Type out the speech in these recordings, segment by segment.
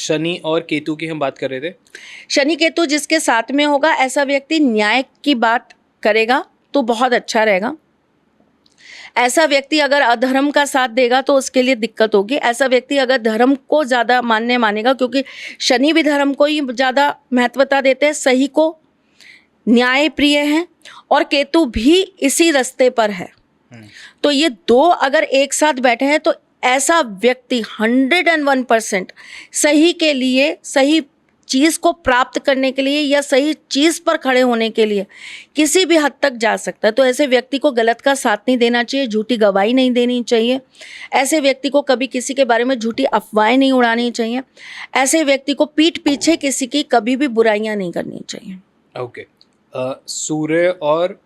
शनि और केतु की हम बात कर रहे थे। शनि केतु जिसके साथ में होगा, ऐसा व्यक्ति न्याय की बात करेगा तो बहुत अच्छा रहेगा। ऐसा व्यक्ति अगर अधर्म का साथ देगा तो उसके लिए दिक्कत होगी। ऐसा व्यक्ति अगर धर्म को ज़्यादा मानेगा, क्योंकि शनि भी धर्म को ही ज़्यादा महत्वता देते हैं, सही को, न्याय प्रिय हैं, और केतु भी इसी रास्ते पर है। तो ये दो अगर एक साथ बैठे हैं तो ऐसा व्यक्ति 101% सही के लिए, सही चीज़ को प्राप्त करने के लिए या सही चीज़ पर खड़े होने के लिए किसी भी हद तक जा सकता है। तो ऐसे व्यक्ति को गलत का साथ नहीं देना चाहिए, झूठी गवाही नहीं देनी चाहिए। ऐसे व्यक्ति को कभी किसी के बारे में झूठी अफवाहें नहीं उड़ानी चाहिए। ऐसे व्यक्ति को पीठ पीछे किसी की कभी भी बुराइयां नहीं करनी चाहिए। ओके। सूर्य और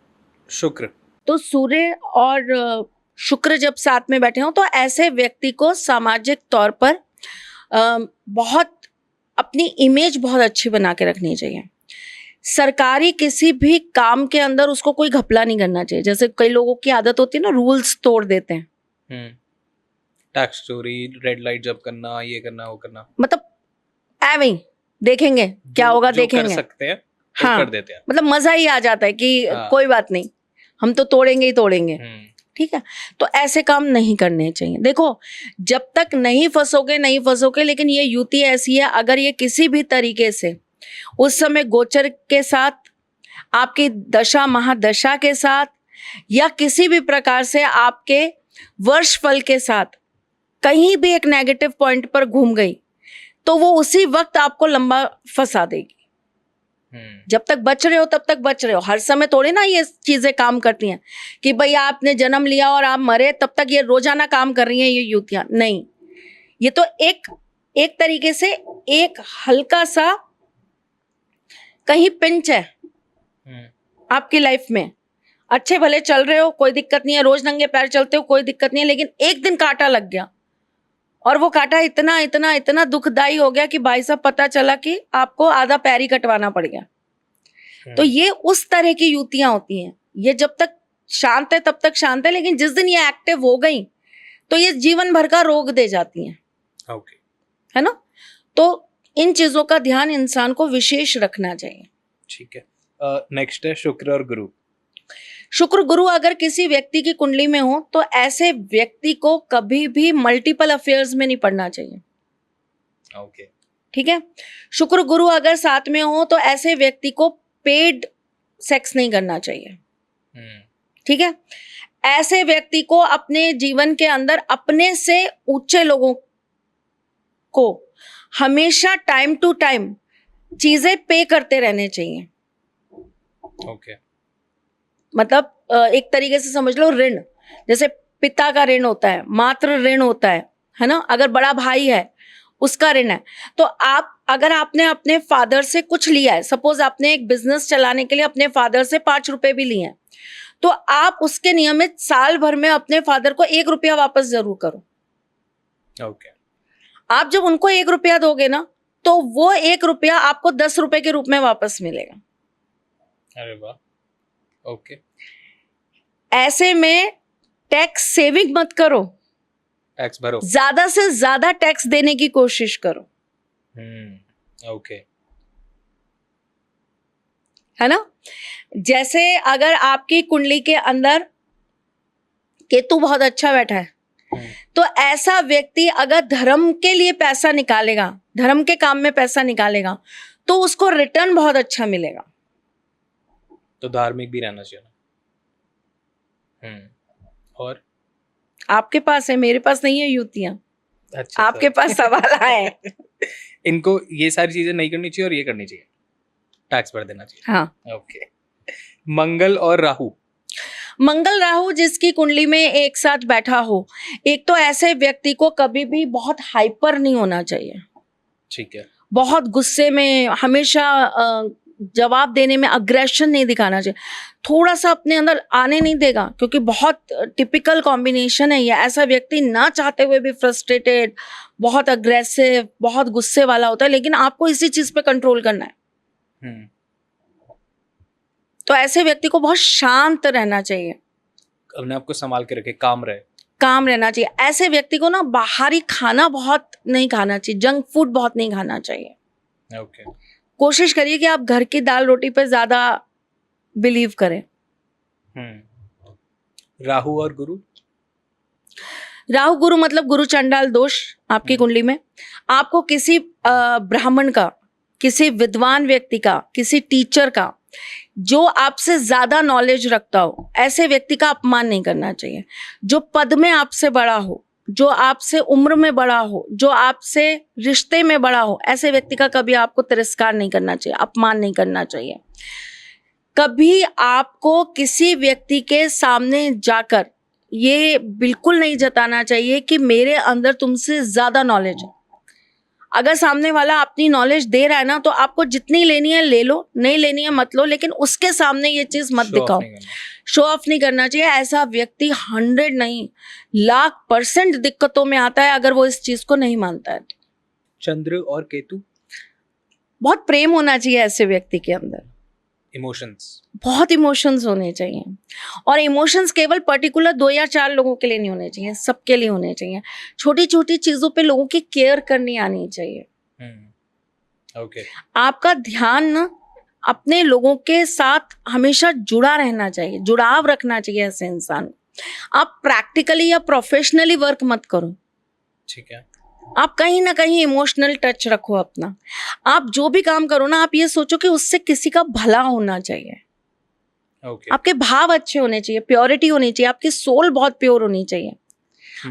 शुक्र, तो सूर्य और शुक्र जब साथ में बैठे हों तो ऐसे व्यक्ति को सामाजिक तौर पर बहुत अपनी इमेज बहुत अच्छी बना के रखनी चाहिए। सरकारी किसी भी काम के अंदर उसको कोई घपला नहीं करना चाहिए। जैसे कई लोगों की आदत होती है ना, रूल्स तोड़ देते हैं। टैक्स चोरी, रेड लाइट जब करना, ये करना, वो करना, मतलब एवं देखेंगे क्या होगा, देखेंगे, कर सकते हैं तो हाँ, कर देते हैं। मतलब मजा ही आ जाता है कि हाँ, कोई बात नहीं, हम तो तोड़ेंगे ही तोड़ेंगे। ठीक है, तो ऐसे काम नहीं करने चाहिए। देखो, जब तक नहीं फंसोगे, लेकिन ये युति ऐसी है, अगर ये किसी भी तरीके से उस समय गोचर के साथ, आपकी दशा महादशा के साथ, या किसी भी प्रकार से आपके वर्ष फल के साथ कहीं भी एक नेगेटिव पॉइंट पर घूम गई तो वो उसी वक्त आपको लंबा फंसा देगी। जब तक बच रहे हो तब तक बच रहे हो। हर समय थोड़ी ना ये चीजें काम करती हैं कि भाई आपने जन्म लिया और आप मरे तब तक ये रोजाना काम कर रही हैं ये युतियां। नहीं, ये तो एक तरीके से एक हल्का सा कहीं पिंच है आपकी लाइफ में। अच्छे भले चल रहे हो, कोई दिक्कत नहीं है, रोज नंगे पैर चलते हो, कोई दिक्कत नहीं है, लेकिन एक दिन कांटा लग गया और वो कांटा इतना इतना इतना दुखदाई हो गया कि भाई साहब पता चला कि आपको आधा पैर ही कटवाना पड़ गया। तो ये उस तरह की युतियां होती हैं। ये जब तक शांत है तब तक शांत है, लेकिन जिस दिन ये एक्टिव हो गई तो ये जीवन भर का रोग दे जाती हैं। ओके, है ना? तो इन चीजों का ध्यान इंसान को विशेष रखना चाहिए। ठीक है। नेक्स्ट है शुक्र और गुरु। शुक्र गुरु अगर किसी व्यक्ति की कुंडली में हो तो ऐसे व्यक्ति को कभी भी मल्टीपल अफेयर्स में नहीं पड़ना चाहिए। ओके, ठीक है। शुक्र गुरु अगर साथ में हो तो ऐसे व्यक्ति को पेड सेक्स नहीं करना चाहिए। ठीक है। ऐसे व्यक्ति को अपने जीवन के अंदर अपने से ऊंचे लोगों को हमेशा टाइम टू टाइम चीजें पे करते रहने चाहिए। ओके, मतलब एक तरीके से समझ लो ऋण, जैसे पिता का ऋण होता है, मातृ ऋण होता है ना? अगर बड़ा भाई है उसका ऋण है, तो आप अगर आपने अपने फादर से कुछ लिया है, सपोज आपने एक बिजनेस चलाने के लिए अपने फादर से 5 रुपए भी लिए हैं, तो आप उसके नियमित साल भर में अपने फादर को 1 रुपया वापस जरूर करो। ओके, आप जब उनको 1 रुपया दोगे ना तो वो 1 रुपया आपको 10 रुपए के रूप में वापस मिलेगा। अरे वाह, ओके। ऐसे में टैक्स सेविंग मत करो, टैक्स भरो, ज्यादा से ज्यादा टैक्स देने की कोशिश करो। ओके, है ना? जैसे अगर आपकी कुंडली के अंदर केतु बहुत अच्छा बैठा है तो ऐसा व्यक्ति अगर धर्म के लिए पैसा निकालेगा, धर्म के काम में पैसा निकालेगा, तो उसको रिटर्न बहुत अच्छा मिलेगा। तो धार्मिक भी रहना चाहिए ना। और आपके पास है, मेरे पास नहीं है युतियां। अच्छा, आपके पास सवाल है। इनको ये सारी चीजें नहीं करनी चाहिए और ये करनी चाहिए, टैक्स भर देना चाहिए। हाँ। ओके। मंगल और राहु। मंगल राहु जिसकी कुंडली में एक साथ बैठा हो, एक तो ऐसे व्यक्ति को कभी भी बहुत हाइपर नहीं होना चाहिए। ठीक है। बहुत गुस्से में, हमेशा जवाब देने में अग्रेशन नहीं दिखाना चाहिए। थोड़ा सा अपने अंदर आने नहीं देगा, क्योंकि बहुत टिपिकल कॉम्बिनेशन है ये। ऐसा व्यक्ति ना चाहते हुए भी फ्रस्ट्रेटेड, बहुत अग्रेसिव, बहुत गुस्से वाला होता है, लेकिन आपको इसी चीज पे कंट्रोल करना है। तो ऐसे व्यक्ति को बहुत शांत रहना चाहिए, अपने आप को संभाल के रखे, काम रहे। काम रहना चाहिए। ऐसे व्यक्ति को ना बाहरी खाना बहुत नहीं खाना चाहिए, जंक फूड बहुत नहीं खाना चाहिए। ओके। कोशिश करिए कि आप घर की दाल रोटी पे ज्यादा बिलीव करें। राहु और गुरु। राहु गुरु मतलब गुरु चंडाल दोष आपकी कुंडली में। आपको किसी ब्राह्मण का, किसी विद्वान व्यक्ति का, किसी टीचर का जो आपसे ज्यादा नॉलेज रखता हो, ऐसे व्यक्ति का अपमान नहीं करना चाहिए। जो पद में आपसे बड़ा हो, जो आपसे उम्र में बड़ा हो, जो आपसे रिश्ते में बड़ा हो, ऐसे व्यक्ति का कभी आपको तिरस्कार नहीं करना चाहिए, अपमान नहीं करना चाहिए। कभी आपको किसी व्यक्ति के सामने जाकर ये बिल्कुल नहीं जताना चाहिए कि मेरे अंदर तुमसे ज्यादा नॉलेज है। अगर सामने वाला अपनी नॉलेज दे रहा है ना, तो आपको जितनी लेनी है ले लो, नहीं लेनी है मत लो, लेकिन उसके सामने ये चीज मत दिखाओ। शो ऑफ नहीं करना चाहिए। ऐसा व्यक्ति 100 नहीं, 1,00,000% दिक्कतों में आता है अगर वो इस चीज को नहीं मानता है। चंद्र और केतु। बहुत प्रेम होना चाहिए ऐसे व्यक्ति के अंदर, इमोशंस, बहुत इमोशंस होने चाहिए। और इमोशंस केवल पर्टिकुलर 2 या 4 लोगों के लिए नहीं होने चाहिए, सबके लिए होने चाहिए। छोटी छोटी चीजों पे लोगों की केयर करनी आनी चाहिए। ओके। आपका ध्यान ना अपने लोगों के साथ हमेशा जुड़ा रहना चाहिए, जुड़ाव रखना चाहिए ऐसे इंसान को। आप प्रैक्टिकली या प्रोफेशनली वर्क मत करो, ठीक है। आप कहीं ना कहीं इमोशनल टच रखो अपना। आप जो भी काम करो ना, आप ये सोचो कि उससे किसी का भला होना चाहिए। Okay. आपके भाव अच्छे होने चाहिए, प्योरिटी होनी चाहिए, आपकी सोल बहुत प्योर होनी चाहिए।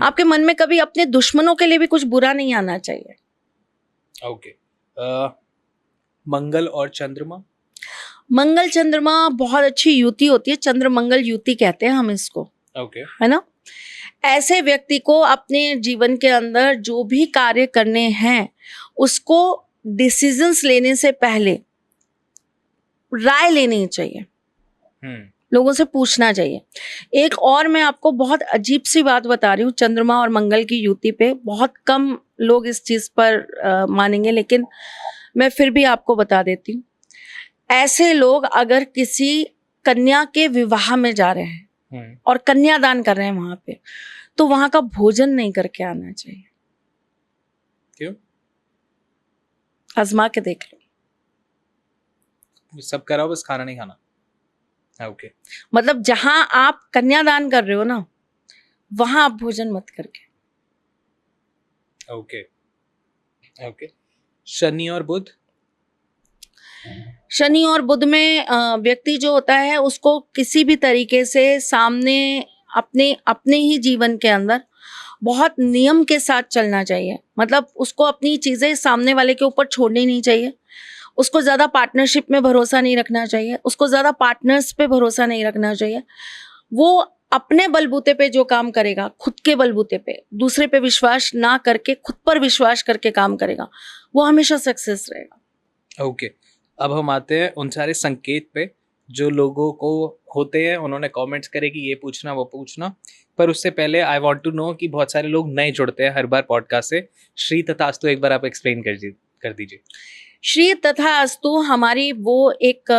आपके मन में कभी अपने दुश्मनों के लिए भी कुछ बुरा नहीं आना चाहिए। ओके। मंगल और चंद्रमा। मंगल चंद्रमा बहुत अच्छी युति होती है, चंद्र मंगल युति कहते हैं हम इसको। ओके। है ना। ऐसे व्यक्ति को अपने जीवन के अंदर जो भी कार्य करने हैं उसको डिसीजंस लेने से पहले राय लेनी चाहिए, लोगों से पूछना चाहिए। एक और मैं आपको बहुत अजीब सी बात बता रही हूँ, चंद्रमा और मंगल की युति पे बहुत कम लोग इस चीज पर मानेंगे, लेकिन मैं फिर भी आपको बता देती हूँ। ऐसे लोग अगर किसी कन्या के विवाह में जा रहे हैं और कन्यादान कर रहे हैं वहां पे, तो वहां का भोजन नहीं करके आना चाहिए। क्यों? आजमा के देख लो। सब कराओ, बस खाना नहीं खाना। ओके। मतलब जहां आप कन्यादान कर रहे हो ना, वहां आप भोजन मत करके। ओके। ओके। शनि और बुध। शनि और बुध में व्यक्ति जो होता है उसको किसी भी तरीके से सामने अपने ही जीवन के अंदर बहुत नियम के साथ चलना चाहिए। मतलब उसको अपनी चीजें सामने वाले के ऊपर छोड़नी नहीं चाहिए। उसको ज्यादा पार्टनरशिप में भरोसा नहीं रखना चाहिए, उसको ज्यादा पार्टनर्स पे भरोसा नहीं रखना चाहिए। वो अपने बलबूते पे जो काम करेगा, खुद के बलबूते पे, दूसरे पे विश्वास ना करके खुद पर विश्वास करके काम करेगा, वो हमेशा सक्सेस रहेगा। ओके। अब हम आते हैं उन सारे संकेत पे जो लोगों को होते हैं। उन्होंने कमेंट्स करे कि ये पूछना वो पूछना, पर उससे पहले आई वांट टू नो कि बहुत सारे लोग नए जुड़ते हैं हर बार पॉडकास्ट से। श्री तथास्तु एक बार आप एक्सप्लेन कर दीजिए। श्री तथा अस्तु हमारी वो एक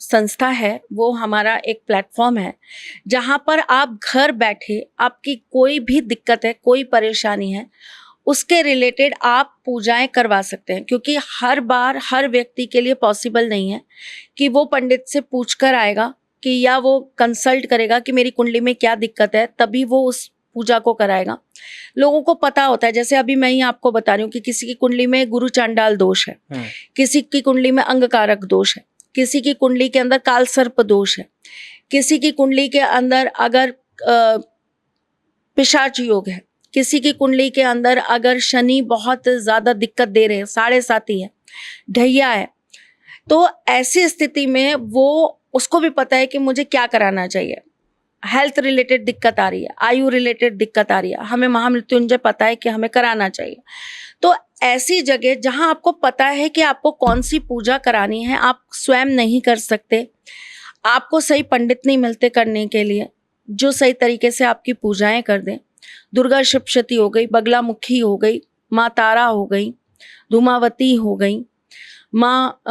संस्था है, वो हमारा एक प्लेटफॉर्म है जहाँ पर आप घर बैठे आपकी कोई भी दिक्कत है, कोई परेशानी है, उसके रिलेटेड आप पूजाएं करवा सकते हैं। क्योंकि हर बार हर व्यक्ति के लिए पॉसिबल नहीं है कि वो पंडित से पूछ कर आएगा कि या वो कंसल्ट करेगा कि मेरी कुंडली में क्या दिक्कत है, तभी वो उस पूजा को कराएगा। लोगों को पता होता है, जैसे अभी मैं ही आपको बता रही हूँ कि किसी की कुंडली में गुरु चांडाल दोष है, किसी की कुंडली में अंगकारक दोष है, किसी की कुंडली के अंदर काल सर्प दोष है, किसी की कुंडली के अंदर अगर पिशाच योग है, किसी की कुंडली के अंदर अगर शनि बहुत ज्यादा दिक्कत दे रहे हैं, 7.5 है, ढैया है, तो ऐसी स्थिति में वो उसको भी पता है कि मुझे क्या कराना चाहिए। हेल्थ रिलेटेड दिक्कत आ रही है, आयु रिलेटेड दिक्कत आ रही है, हमें महामृत्युंजय पता है कि हमें कराना चाहिए। तो ऐसी जगह जहां आपको पता है कि आपको कौन सी पूजा करानी है, आप स्वयं नहीं कर सकते, आपको सही पंडित नहीं मिलते करने के लिए जो सही तरीके से आपकी पूजाएं कर दें। दुर्गा सप्तशती हो गई, बगलामुखी हो गई, माँ तारा हो गई, धूमावती हो गई, माँ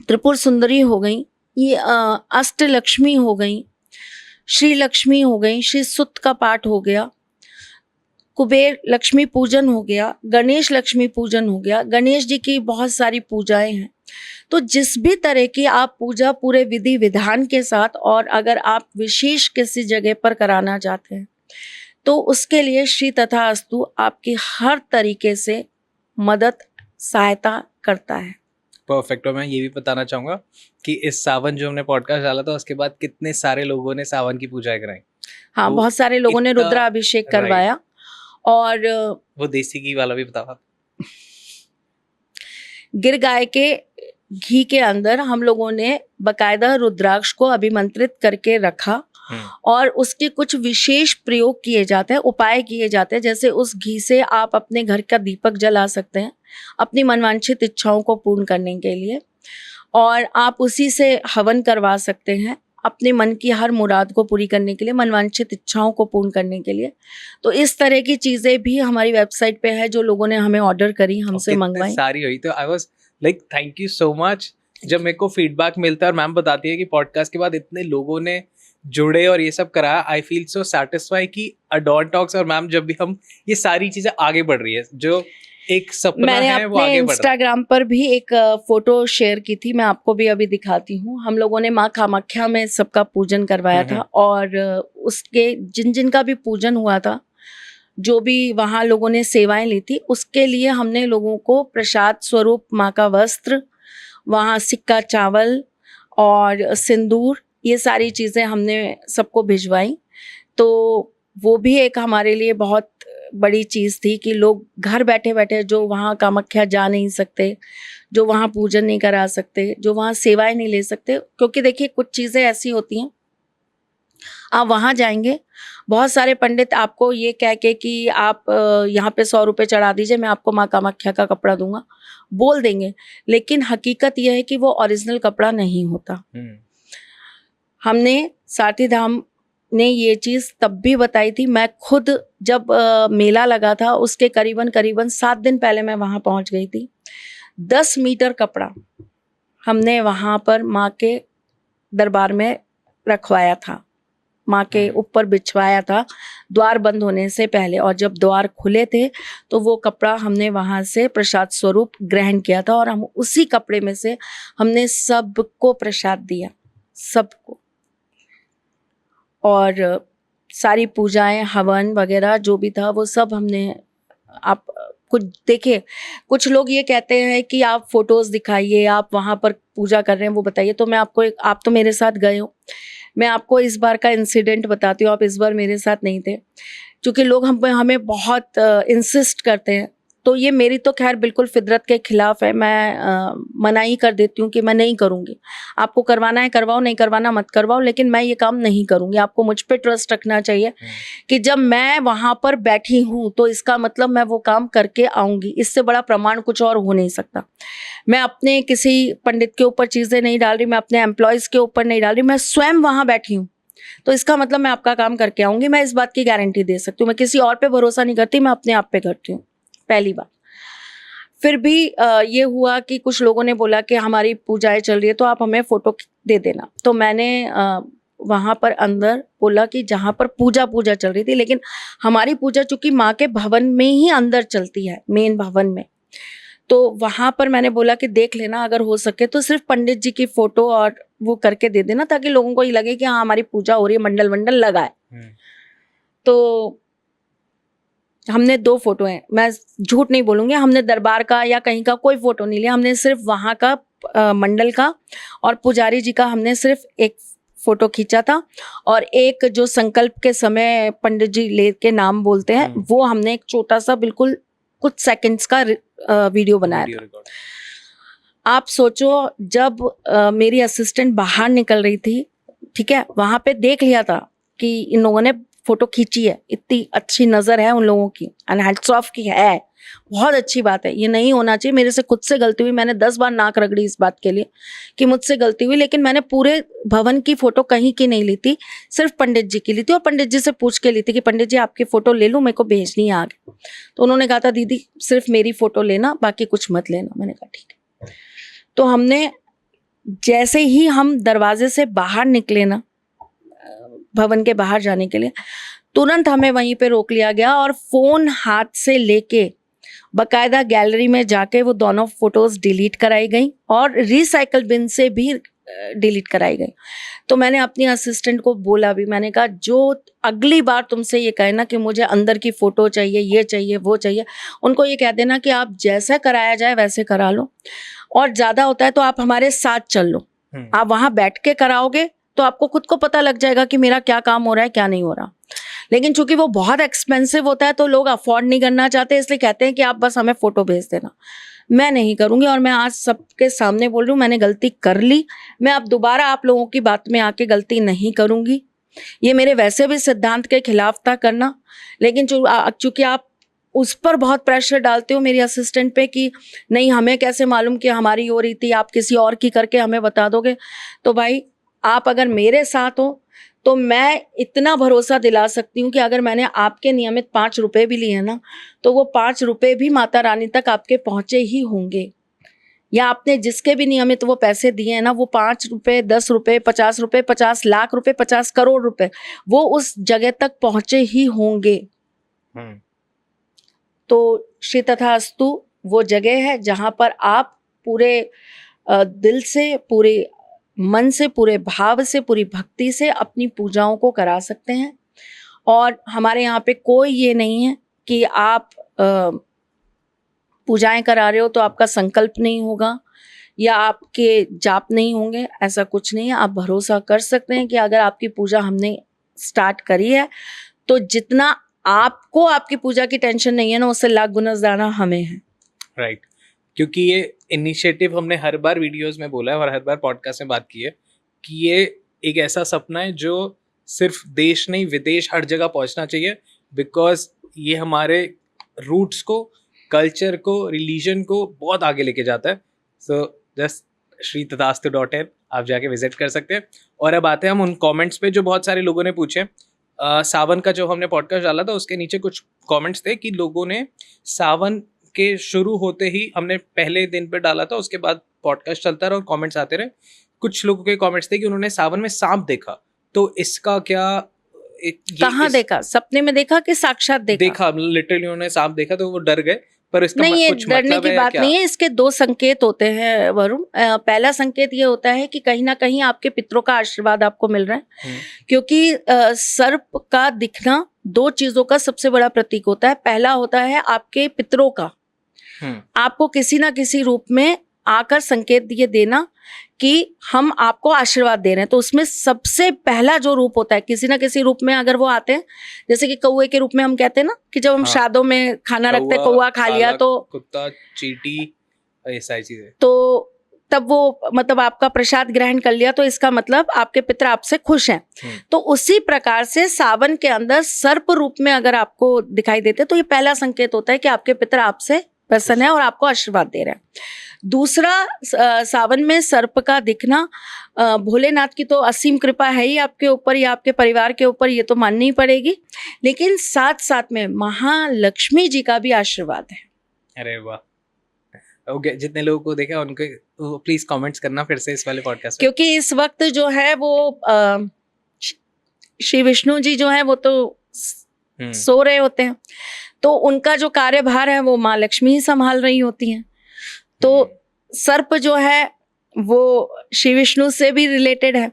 त्रिपुर सुंदरी हो गई, ये अष्टलक्ष्मी हो गई, श्री लक्ष्मी हो गई, श्री सुत का पाठ हो गया, कुबेर लक्ष्मी पूजन हो गया, गणेश लक्ष्मी पूजन हो गया, गणेश जी की बहुत सारी पूजाएं हैं। तो जिस भी तरह की आप पूजा पूरे विधि विधान के साथ, और अगर आप विशेष किसी जगह पर कराना चाहते हैं तो उसके लिए श्री तथास्तु आपकी हर तरीके से मदद सहायता करता है। परफेक्ट। और मैं ये भी बताना चाहूँगा कि इस सावन जो हमने पॉडकास्ट डाला था उसके बाद कितने सारे लोगों ने सावन की पूजाएं कराई। हाँ, वो बहुत सारे लोगों ने इतना- रुद्राभिषेक करवाया। और वो देसी घी वाला भी बताओ। गिर गाय के घी के अंदर हम लोगों ने बकायदा रुद्राक्ष को अभिमंत्रित करके रखा और उसके कुछ विशेष प्रयोग किए जाते हैं, उपाय किए जाते हैं। जैसे उस घी से आप अपने घर का दीपक जला सकते हैं अपनी मनवांछित इच्छाओं को पूर्ण करने के लिए, और आप उसी से हवन करवा सकते हैं अपने मन की हर मुराद को पूरी करने के लिए, मनवांछित इच्छाओं को पूर्ण करने के लिए। तो इस तरह की चीजें भी हमारी वेबसाइट पे है जो लोगों ने हमें ऑर्डर करी, हमसे मंगवाई, सारी हुई। तो I was like thank you so much. जब मेरे को फीडबैक मिलता है और मैम बताती है कि पॉडकास्ट के बाद इतने लोगों ने जुड़े और ये सब करा, आई फील सो सेटिस्फाई कि अडॉन टॉक्स और मैम जब भी हम ये सारी चीजें आगे बढ़ रही है, जो एक सपना मैंने है वो अपने आगे बढ़ रहा है। इंस्टाग्राम पर भी एक फोटो शेयर की थी, मैं आपको भी अभी दिखाती हूँ। हम लोगों ने माँ कामाख्या में सबका पूजन करवाया था, और उसके जिन जिन का भी पूजन हुआ था, जो भी वहाँ लोगों ने सेवाएं ली थी, उसके लिए हमने लोगों को प्रसाद स्वरूप माँ का वस्त्र, वहाँ सिक्का चावल और सिंदूर, ये सारी चीज़ें हमने सबको भिजवाई। तो वो भी एक हमारे लिए बहुत बड़ी चीज़ थी कि लोग घर बैठे बैठे, जो वहाँ कामाख्या जा नहीं सकते, जो वहाँ पूजन नहीं करा सकते, जो वहाँ सेवाएं नहीं ले सकते, क्योंकि देखिए कुछ चीज़ें ऐसी होती हैं, आप वहाँ जाएंगे, बहुत सारे पंडित आपको ये कह के कि आप यहाँ पे 100 रुपये चढ़ा दीजिए, मैं आपको माँ कामाख्या का कपड़ा दूंगा, बोल देंगे, लेकिन हकीकत यह है कि वो ओरिजिनल कपड़ा नहीं होता। हमने सारथी धाम ने ये चीज़ तब भी बताई थी। मैं खुद जब मेला लगा था उसके करीबन 7 दिन पहले मैं वहाँ पहुँच गई थी। 10 मीटर कपड़ा हमने वहाँ पर माँ के दरबार में रखवाया था, माँ के ऊपर बिछवाया था द्वार बंद होने से पहले, और जब द्वार खुले थे तो वो कपड़ा हमने वहाँ से प्रसाद स्वरूप ग्रहण किया था, और हम उसी कपड़े में से हमने सबको प्रसाद दिया, सबको। और सारी पूजाएं, हवन वगैरह जो भी था वो सब हमने, आप कुछ देखिए, कुछ लोग ये कहते हैं कि आप फोटोज दिखाइए, आप वहाँ पर पूजा कर रहे हैं वो बताइए। तो मैं आपको आप तो मेरे साथ गए हो, मैं आपको इस बार का इंसिडेंट बताती हूँ। आप इस बार मेरे साथ नहीं थे, क्योंकि लोग हमें बहुत इंसिस्ट करते हैं, तो ये मेरी तो खैर बिल्कुल फितरत के खिलाफ है। मैं मना ही कर देती हूँ कि मैं नहीं करूँगी। आपको करवाना है करवाओ, नहीं करवाना मत करवाओ, लेकिन मैं ये काम नहीं करूँगी। आपको मुझ पे ट्रस्ट रखना चाहिए कि जब मैं वहाँ पर बैठी हूँ तो इसका मतलब मैं वो काम करके आऊँगी। इससे बड़ा प्रमाण कुछ और हो नहीं सकता। मैं अपने किसी पंडित के ऊपर चीज़ें नहीं डाल रही, मैं अपने एम्प्लॉयज़ के ऊपर नहीं डाल रही, मैं स्वयं वहाँ बैठी हूँ, तो इसका मतलब मैं आपका काम करके आऊँगी। मैं इस बात की गारंटी दे सकती हूँ। मैं किसी और पे भरोसा नहीं करती, मैं अपने आप पे करती हूँ, पहली बात। फिर भी ये हुआ कि कुछ लोगों ने बोला कि हमारी पूजाएं चल रही है तो आप हमें फ़ोटो दे देना। तो मैंने वहाँ पर अंदर बोला कि जहाँ पर पूजा चल रही थी, लेकिन हमारी पूजा चूँकि माँ के भवन में ही अंदर चलती है, मेन भवन में, तो वहाँ पर मैंने बोला कि देख लेना, अगर हो सके तो सिर्फ पंडित जी की फ़ोटो और वो करके दे देना, ताकि लोगों को ये लगे कि हाँ हमारी पूजा हो रही है, मंडल वंडल लगा है। तो हमने 2 फोटो हैं, मैं झूठ नहीं बोलूँगी, हमने दरबार का या कहीं का कोई फ़ोटो नहीं लिया, हमने सिर्फ वहाँ का मंडल का और पुजारी जी का हमने सिर्फ एक फ़ोटो खींचा था, और एक जो संकल्प के समय पंडित जी ले के नाम बोलते हैं, वो हमने एक छोटा सा बिल्कुल कुछ सेकंड्स का वीडियो बनाया था। आप सोचो, जब मेरी असिस्टेंट बाहर निकल रही थी, ठीक है, वहाँ पे देख लिया था कि इन लोगों ने फोटो खींची है, इतनी अच्छी नज़र है उन लोगों की, एंड हैट्स ऑफ की है, बहुत अच्छी बात है। ये नहीं होना चाहिए, मेरे से खुद से गलती हुई, मैंने 10 बार नाक रगड़ी इस बात के लिए कि मुझसे गलती हुई, लेकिन मैंने पूरे भवन की फ़ोटो कहीं की नहीं ली थी, सिर्फ पंडित जी की ली थी, और पंडित जी से पूछ के ली थी कि पंडित जी आपकी फ़ोटो ले लूँ, मेरे को भेजनी है आगे। तो उन्होंने कहा था दीदी सिर्फ मेरी फ़ोटो लेना, बाकी कुछ मत लेना। मैंने कहा ठीक है। तो हमने जैसे ही हम दरवाजे से बाहर निकले ना, भवन के बाहर जाने के लिए, तुरंत हमें वहीं पे रोक लिया गया और फोन हाथ से लेके बकायदा गैलरी में जाके वो दोनों फोटोज डिलीट कराई गई और रिसाइकल बिन से भी डिलीट कराई गई। तो मैंने अपनी असिस्टेंट को बोला भी, मैंने कहा जो अगली बार तुमसे ये कहे ना कि मुझे अंदर की फोटो चाहिए, ये चाहिए, वो चाहिए, उनको ये कह देना कि आप जैसा कराया जाए वैसे करा लो, और ज़्यादा होता है तो आप हमारे साथ चल लो। आप वहाँ बैठ के कराओगे तो आपको खुद को पता लग जाएगा कि मेरा क्या काम हो रहा है, क्या नहीं हो रहा। लेकिन चूंकि वो बहुत एक्सपेंसिव होता है तो लोग अफोर्ड नहीं करना चाहते, इसलिए कहते हैं कि आप बस हमें फोटो भेज देना। मैं नहीं करूंगी, और मैं आज सबके सामने बोल रही हूँ, मैंने गलती कर ली। मैं अब दोबारा आप लोगों की बात में आके गलती नहीं करूंगी। ये मेरे वैसे भी सिद्धांत के खिलाफ था करना, लेकिन चूंकि आप उस पर बहुत प्रेशर डालते हो मेरी असिस्टेंट पे कि नहीं हमें कैसे मालूम कि हमारी हो रही थी, आप किसी और की करके हमें बता दोगे। तो भाई आप अगर मेरे साथ हो तो मैं इतना भरोसा दिला सकती हूँ कि अगर मैंने आपके नियमित 5 रुपए भी लिए ना, तो वो 5 रुपए भी माता रानी तक आपके पहुंचे ही होंगे, या आपने जिसके भी नियमित वो पैसे दिए हैं ना, वो 5 रुपए, 10 रुपए, 50 रुपए, 50 लाख रुपए, 50 करोड़ रुपए, वो उस जगह तक पहुंचे ही होंगे। तो श्री तथास्तु वो जगह है जहां पर आप पूरे दिल से, पूरे मन से, पूरे भाव से, पूरी भक्ति से अपनी पूजाओं को करा सकते हैं। और हमारे यहाँ पे कोई ये नहीं है कि आप पूजाएं करा रहे हो तो आपका संकल्प नहीं होगा या आपके जाप नहीं होंगे, ऐसा कुछ नहीं है। आप भरोसा कर सकते हैं कि अगर आपकी पूजा हमने स्टार्ट करी है तो जितना आपको आपकी पूजा की टेंशन नहीं है ना, उससे लाख गुना ज़्यादा हमें है। राइट, क्योंकि ये इनिशिएटिव हमने हर बार वीडियोस में बोला है और हर बार पॉडकास्ट में बात की है कि ये एक ऐसा सपना है जो सिर्फ देश नहीं विदेश हर जगह पहुंचना चाहिए, बिकॉज ये हमारे रूट्स को, कल्चर को, रिलीजन को बहुत आगे लेके जाता है। सो जस्ट shritatastu.in आप जाके विजिट कर सकते हैं। और अब आते हैं हम उन कमेंट्स पे जो बहुत सारे लोगों ने पूछे। सावन का जो हमने पॉडकास्ट डाला था उसके नीचे कुछ कमेंट्स थे कि लोगों ने सावन के शुरू होते ही, हमने पहले दिन पे डाला था, उसके बाद पॉडकास्ट चलता रहा और कमेंट्स आते रहे। कुछ लोगों के कमेंट्स थे कि उन्होंने सावन में सांप देखा, तो इसका क्या, कहाँ देखा? सपने में देखा कि साक्षात देखा? लिटरली उन्होंने सांप देखा तो वो डर गए, पर इसका नहीं, ये कुछ डरने मतलब की बात नहीं है। इसके 2 संकेत होते हैं वरुण। पहला संकेत ये होता है कि कहीं ना कहीं आपके पितरों का आशीर्वाद आपको मिल रहा है, क्योंकि सर्प का दिखना 2 चीजों का सबसे बड़ा प्रतीक होता है। पहला होता है आपके पितरों का, आपको किसी ना किसी रूप में आकर संकेत ये देना कि हम आपको आशीर्वाद दे रहे हैं। तो उसमें सबसे पहला जो रूप होता है, किसी ना किसी रूप में अगर वो आते हैं, जैसे कि कौवे के रूप में हम कहते हैं ना कि जब हम शादों में खाना रखते हैं, कौवा खा लिया, तो कुत्ता, चींटी, ऐसा ही चीजें, तो तब वो मतलब आपका प्रसाद ग्रहण कर लिया, तो इसका मतलब आपके पितर आपसे खुश हैं। तो उसी प्रकार से सावन के अंदर सर्प रूप में अगर आपको दिखाई देते तो ये पहला संकेत होता है कि आपके पितर आपसे प्रसन्न है और आपको आशीर्वाद दे रहे हैं। दूसरा, सावन में सर्प का दिखना, भोलेनाथ की तो असीम कृपा है ही आपके ऊपर या आपके परिवार के ऊपर, ये तो माननी ही पड़ेगी, लेकिन साथ साथ में महालक्ष्मी जी का भी आशीर्वाद है। अरे वाह, ओके, जितने लोगों को देखा उनके प्लीज कमेंट्स करना फिर से इस वाले पॉडकास्ट में, क्योंकि इस वक्त जो है वो श्री विष्णु जी जो है वो तो सो रहे होते हैं, तो उनका जो कार्यभार है वो माँ लक्ष्मी ही संभाल रही होती हैं। तो सर्प जो है वो श्री विष्णु से भी रिलेटेड है,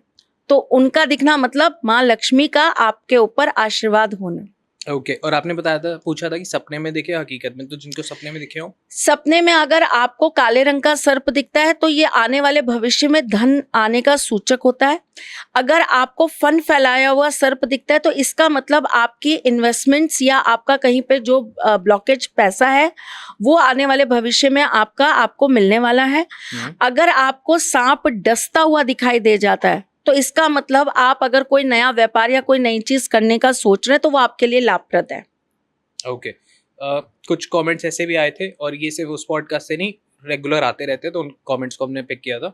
तो उनका दिखना मतलब माँ लक्ष्मी का आपके ऊपर आशीर्वाद होना। ओके, और आपने बताया था, पूछा था कि सपने में दिखे, हकीकत में तो जिनको सपने में दिखे हो, सपने में अगर आपको काले रंग का सर्प दिखता है तो ये आने वाले भविष्य में धन आने का सूचक होता है। अगर आपको फन फैलाया हुआ सर्प दिखता है तो इसका मतलब आपकी इन्वेस्टमेंट्स या आपका कहीं पे जो ब्लॉकेज पैसा है वो आने वाले भविष्य में आपको मिलने वाला है। अगर आपको सांप डसता हुआ दिखाई दे जाता है तो इसका मतलब आप अगर कोई नया व्यापार या कोई नई चीज करने का सोच रहे हैं तो वो आपके लिए लाभप्रद है। ओके, कुछ कमेंट्स ऐसे भी आए थे, और ये सिर्फ उस पॉडकास्ट से नहीं, रेगुलर आते रहते, तो उन कमेंट्स को हमने पिक किया था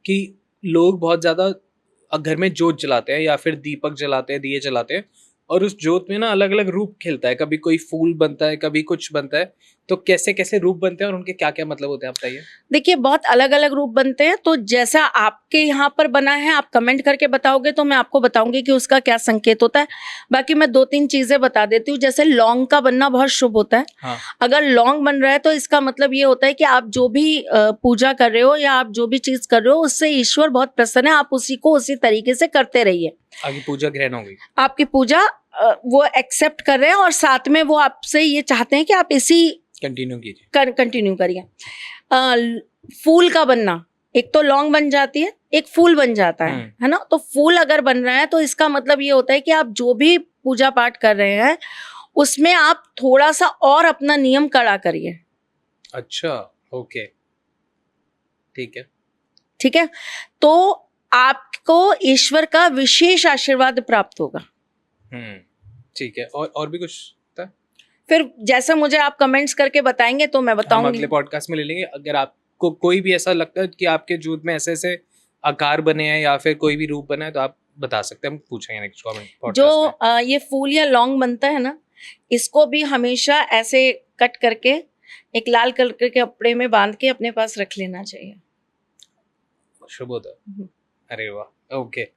कि लोग बहुत ज़्यादा घर में जोत जलाते हैं या फिर दीपक जलाते हैं, दिए जलाते हैं, और उस जोत में ना अलग अलग रूप खिलता है, कभी कोई फूल बनता है, कभी कुछ बनता है, तो कैसे कैसे रूप बनते हैं और उनके क्या क्या मतलब होते हैं, आप बताइए। देखिए बहुत अलग अलग रूप बनते हैं, तो जैसा आपके यहाँ पर बना है आप कमेंट करके बताओगे तो मैं आपको बताऊंगी कि उसका क्या संकेत होता है। बाकी मैं 2-3 चीजें बता देती हूँ। जैसे लौंग का बनना बहुत शुभ होता है। हाँ। अगर लौंग बन रहा है तो इसका मतलब ये होता है कि आप जो भी पूजा कर रहे हो या आप जो भी चीज कर रहे हो उससे ईश्वर बहुत प्रसन्न है, आप उसी को उसी तरीके से करते रहिए। आगे पूजा ग्रहण हो गई। आपकी पूजा वो एक्सेप्ट कर रहे हैं और साथ में वो आपसे ये चाहते हैं कि आप इसी कंटिन्यू कीजिए। कंटिन्यू करिए। फूल का बनना, एक तो लौंग बन जाती है, एक फूल बन जाता है ना। तो फूल अगर बन रहा है तो इसका मतलब ये होता है कि आप जो भी पूजा पाठ कर रहे हैं उसमें आप थोड़ा सा और अपना नियम कड़ा करिए। अच्छा, ओके, ठीक है। ठीक है, तो आपको ईश्वर का विशेष आशीर्वाद प्राप्त होगा। ठीक है। और भी कुछ था? फिर जैसा मुझे आप कमेंट्स करके बताएंगे तो मैं हम बताऊंगी। अगले पॉडकास्ट में ले लेंगे। अगर आपको कोई भी ऐसा लगता है कि आपके जूत में ऐसे ऐसे आकार बने हैं या फिर कोई भी रूप बना है तो आप बता सकते हैं, हम पूछेंगे नेक्स्ट कमेंट जो पॉडकास्ट में। ये फूल या लौंग बनता है ना, इसको भी हमेशा ऐसे कट करके एक लाल कलर के कपड़े में बांध के अपने पास रख लेना चाहिए। शुभ होता है। हम्म। अरे वाह, ओके।